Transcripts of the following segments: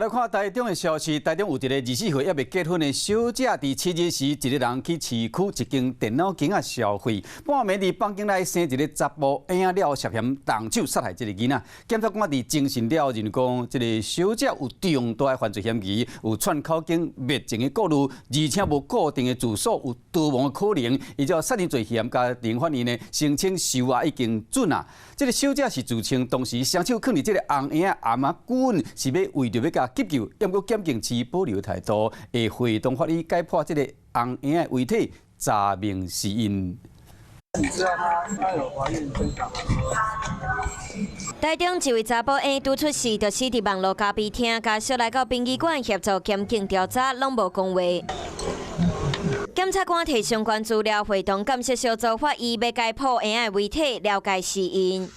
来看台中的消息，台中有一个24岁还未结婚的小姐，伫7日时，一个人去市区一间电脑间消费，半暝伫房间内生一个查甫婴了，涉嫌动手杀害这个囡仔。检察官伫侦讯了后认讲，这个小姐有重大的犯罪嫌疑，有串口径灭证的顾虑，而且无固定的住所，有逃亡的可能，伊就杀人罪嫌加另犯呢，声称受害已经准啊。这个小姐是自称当时双手放伫这个红婴仔阿妈顾问，是要为着要甲急救，也过检警持保留态度，会会同法医解剖这个红婴仔遗体，查明死因。你知道她有怀孕生小孩吗？台中一位查甫婴拄出事，就死伫网络咖啡厅，甲小来到殡仪馆协助检警调查，拢无讲话。检察官摕相关资料，会同监视小组法医要解剖婴仔遗体，了解死因。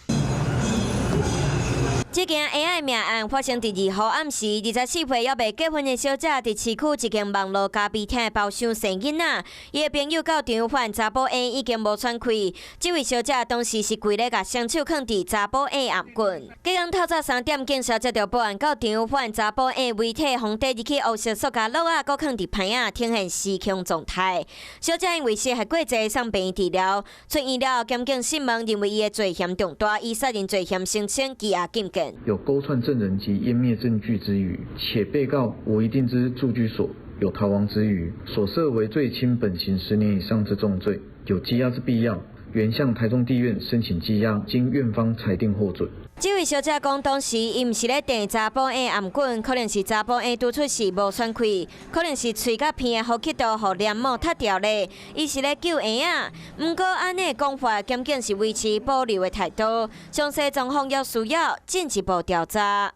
这件婴仔命案发生伫2号暗时，24岁还未结婚的小姐伫市区一间网络咖啡厅包厢生囡仔，伊的朋友到场发现查甫婴已经无喘气。这位小姐当时是跪咧，甲双手放伫查甫婴颔棍。隔天透早3点，警察接到报案到场发现查甫婴遗体放伫入去黑色塑胶袋搁放伫盘仔，呈现失控状态。小姐因为涉害过济，送病院治疗，出院了后，检警讯问认为伊的罪嫌重大，以杀人罪嫌声称羁押禁见。有勾串证人及湮灭证据之余，且被告无一定之住居所有逃亡之余，所涉为最轻本刑10年以上之重罪，有羁押之必要，原向台中地院申请羁押，经院方裁定获准。这位小姐讲，当时伊毋是咧电查甫婴颔棍，可能是查甫婴拄出事无喘气，可能是喙甲鼻的呼吸道互黏膜塌掉咧。伊是咧救婴仔，毋过安尼讲法，检警是维持保留的态度，详细状况要需要进一步调查。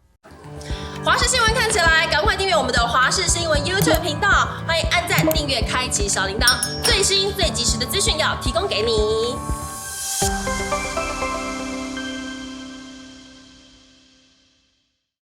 华视新闻看起来，赶快订阅我们的华视新闻 YouTube 频道，欢迎按赞、订阅、开启小铃铛，最新最及时的资讯要提供给你。